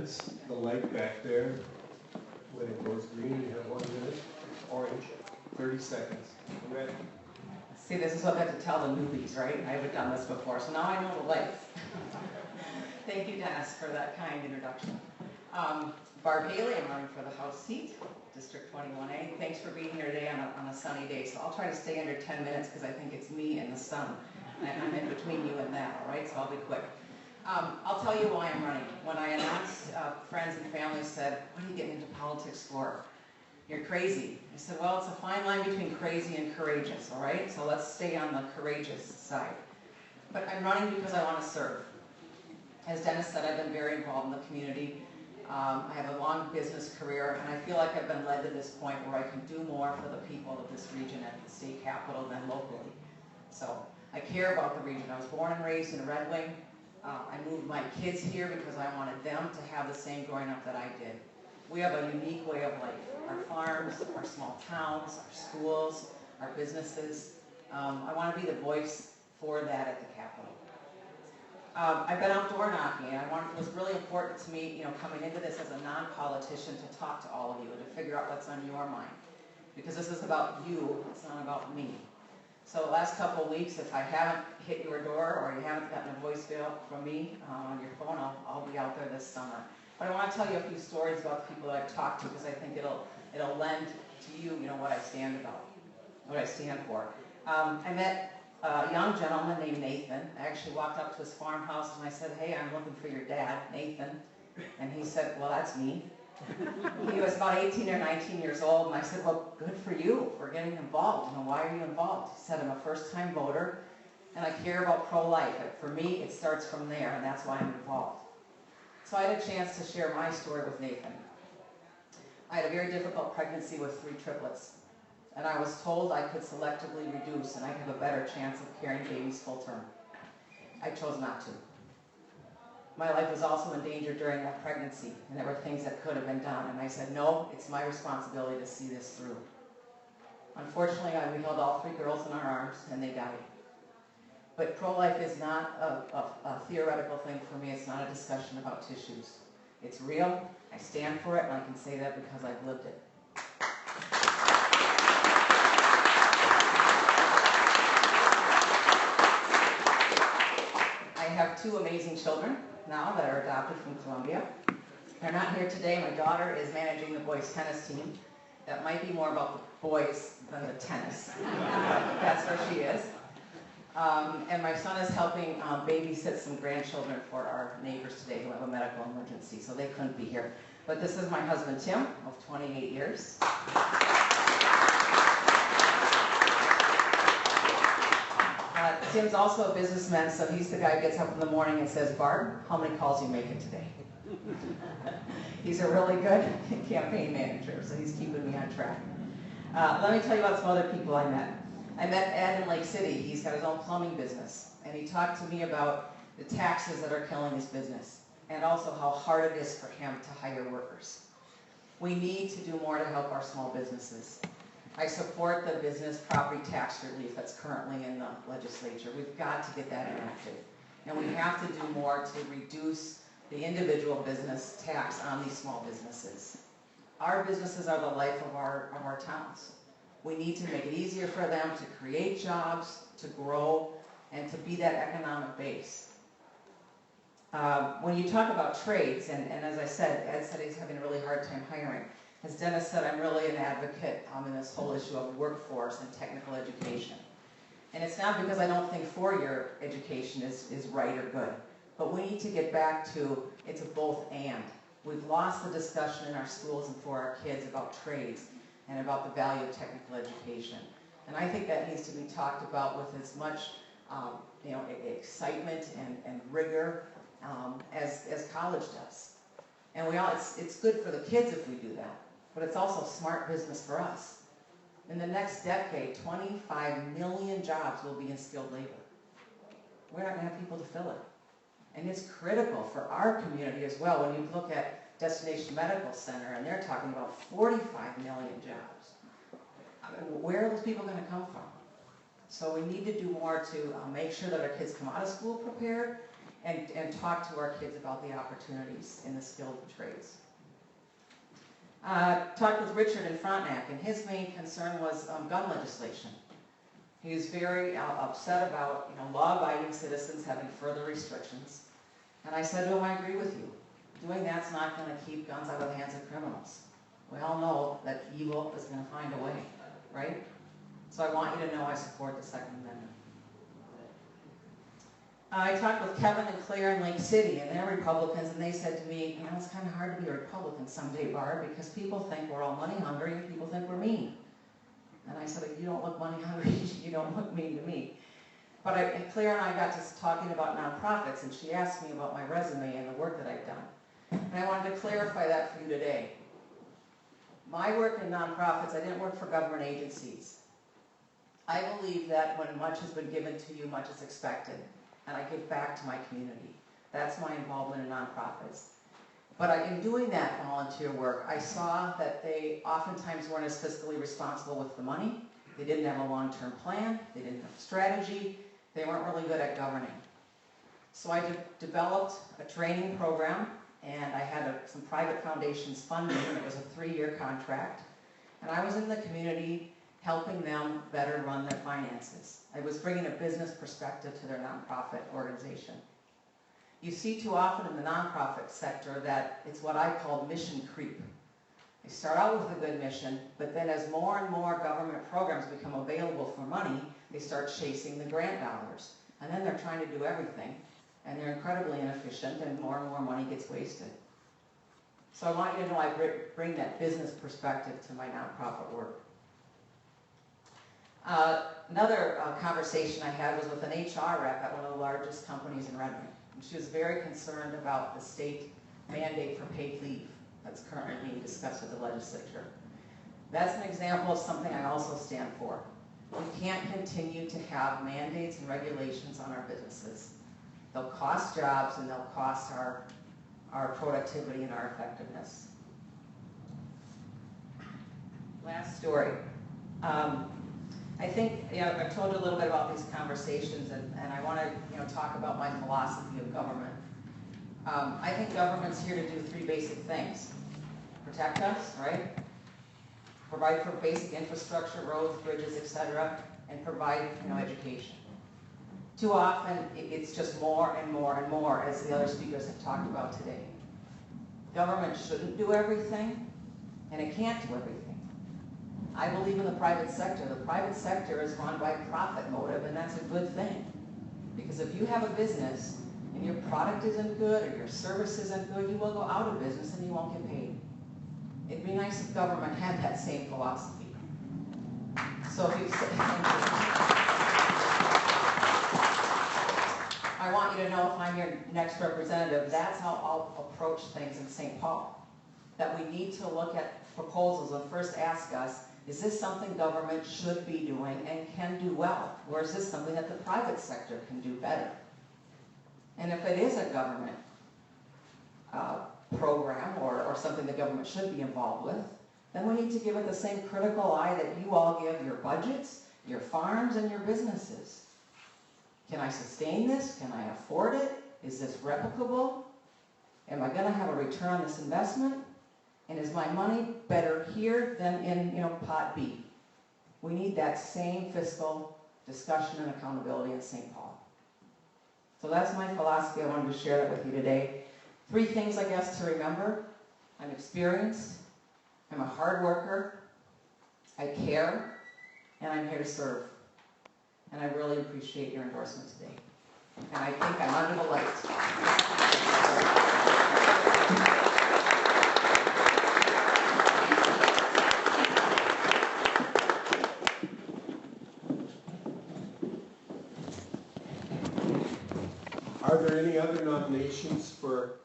minutes. The light back there, when it goes green, you have 1 minute. Orange, 30 seconds. Red. See, this is what I have to tell the newbies, right? I haven't done this before, so now I know the lights. Thank you, Dennis, for that kind introduction. Barb Haley, I'm running for the House seat, District 21A. Thanks for being here today on a sunny day. So I'll try to stay under 10 minutes because I think it's me and the sun. I'm in between you and that, all right? So I'll be quick. I'll tell you why I'm running. When I announced, friends and family said, "What are you getting into politics for? You're crazy." I said, well, it's a fine line between crazy and courageous, all right? So let's stay on the courageous side. But I'm running because I want to serve. As Dennis said, I've been very involved in the community. I have a long business career, and I feel like I've been led to this point where I can do more for the people of this region at the state capitol than locally. So I care about the region. I was born and raised in Red Wing. I moved my kids here because I wanted them to have the same growing up that I did. We have a unique way of life. Our farms, our small towns, our schools, our businesses. I want to be the voice for that at the Capitol. I've been outdoor knocking, and it was really important to me, coming into this as a non-politician, to talk to all of you and to figure out what's on your mind. Because this is about you, it's not about me. So the last couple of weeks, if I haven't hit your door or you haven't gotten a voicemail from me on your phone, I'll be out there this summer. But I want to tell you a few stories about the people that I've talked to because I think it'll lend to you, what I stand for. I met a young gentleman named Nathan. I actually walked up to his farmhouse and I said, "Hey, I'm looking for your dad, Nathan." And he said, "Well, that's me." He was about 18 or 19 years old, and I said, "Well, good for you for getting involved. Why are you involved?" He said, "I'm a first-time voter, and I care about pro-life. For me, it starts from there, and that's why I'm involved." So I had a chance to share my story with Nathan. I had a very difficult pregnancy with 3 triplets, and I was told I could selectively reduce and I'd have a better chance of carrying babies full term. I chose not to. My life was also in danger during that pregnancy, and there were things that could have been done, and I said, no, it's my responsibility to see this through. Unfortunately, we held all 3 girls in our arms, and they died. But pro-life is not a theoretical thing for me. It's not a discussion about tissues. It's real. I stand for it, and I can say that because I've lived it. I have 2 amazing children now that are adopted from Columbia. They're not here today. My daughter is managing the boys' tennis team. That might be more about the boys than the tennis. That's where she is. And my son is helping babysit some grandchildren for our neighbors today who have a medical emergency, so they couldn't be here. But this is my husband, Tim, of 28 years. Tim's also a businessman, so he's the guy who gets up in the morning and says, "Barb, how many calls you making today?" He's a really good campaign manager, so he's keeping me on track. Let me tell you about some other people I met. I met Ed in Lake City. He's got his own plumbing business, and he talked to me about the taxes that are killing his business, and also how hard it is for him to hire workers. We need to do more to help our small businesses. I support the business property tax relief that's currently in the legislature. We've got to get that enacted. And we have to do more to reduce the individual business tax on these small businesses. Our businesses are the life of our towns. We need to make it easier for them to create jobs, to grow, and to be that economic base. When you talk about trades, and as I said, Ed said he's having a really hard time hiring. As Dennis said, I'm really an advocate in this whole issue of workforce and technical education. And it's not because I don't think 4-year education is right or good, but we need to get back to it's a both and. We've lost the discussion in our schools and for our kids about trades and about the value of technical education. And I think that needs to be talked about with as much excitement and rigor as college does. And it's good for the kids if we do that, but it's also smart business for us. In the next decade, 25 million jobs will be in skilled labor. We're not going to have people to fill it. And it's critical for our community as well. When you look at Destination Medical Center, and they're talking about 45 million jobs. Where are those people going to come from? So we need to do more to make sure that our kids come out of school prepared and talk to our kids about the opportunities in the skilled trades. Talked with Richard in Frontenac, and his main concern was gun legislation. He was very upset about law-abiding citizens having further restrictions. And I said to him, I agree with you. Doing that's not going to keep guns out of the hands of criminals. We all know that evil is going to find a way, right? So I want you to know I support the Second Amendment. I talked with Kevin and Claire in Lake City, and they're Republicans, and they said to me, it's kind of hard to be a Republican someday, Barb, because people think we're all money hungry and people think we're mean. And I said, you don't look money hungry, you don't look mean to me. But Claire and I got to talking about nonprofits, and she asked me about my resume and the work that I've done. And I wanted to clarify that for you today. My work in nonprofits, I didn't work for government agencies. I believe that when much has been given to you, much is expected. And I give back to my community. That's my involvement in nonprofits. But in doing that volunteer work, I saw that they oftentimes weren't as fiscally responsible with the money. They didn't have a long-term plan. They didn't have strategy. They weren't really good at governing. So I developed a training program, and I had some private foundations funding, and it was a 3-year contract. And I was in the community helping them better run their finances. I was bringing a business perspective to their nonprofit organization. You see too often in the nonprofit sector that it's what I call mission creep. They start out with a good mission, but then as more and more government programs become available for money, they start chasing the grant dollars. And then they're trying to do everything, and they're incredibly inefficient, and more money gets wasted. So I want you to know I bring that business perspective to my nonprofit work. Another conversation I had was with an HR rep at one of the largest companies in Redmond. And she was very concerned about the state mandate for paid leave that's currently being discussed with the legislature. That's an example of something I also stand for. We can't continue to have mandates and regulations on our businesses. They'll cost jobs and they'll cost our productivity and our effectiveness. Last story. I think I've told you a little bit about these conversations, and I want to talk about my philosophy of government. I think government's here to do 3 basic things: protect us, right? Provide for basic infrastructure, roads, bridges, etc., and provide education. Too often, it's just more and more and more, as the other speakers have talked about today. Government shouldn't do everything, and it can't do everything. I believe in the private sector. The private sector is run by profit motive, and that's a good thing. Because if you have a business and your product isn't good or your service isn't good, you will go out of business and you won't get paid. It'd be nice if government had that same philosophy. So if you say, I want you to know, if I'm your next representative, that's how I'll approach things in St. Paul. That we need to look at proposals and first ask us, is this something government should be doing and can do well? Or is this something that the private sector can do better? And if it is a government program or something the government should be involved with, then we need to give it the same critical eye that you all give your budgets, your farms, and your businesses. Can I sustain this? Can I afford it? Is this replicable? Am I going to have a return on this investment? And is my money better here than in pot B? We need that same fiscal discussion and accountability in St. Paul. So that's my philosophy. I wanted to share that with you today. 3 things, I guess, to remember. I'm experienced. I'm a hard worker. I care. And I'm here to serve. And I really appreciate your endorsement today. And I think I'm under the light. Are there any other nominations for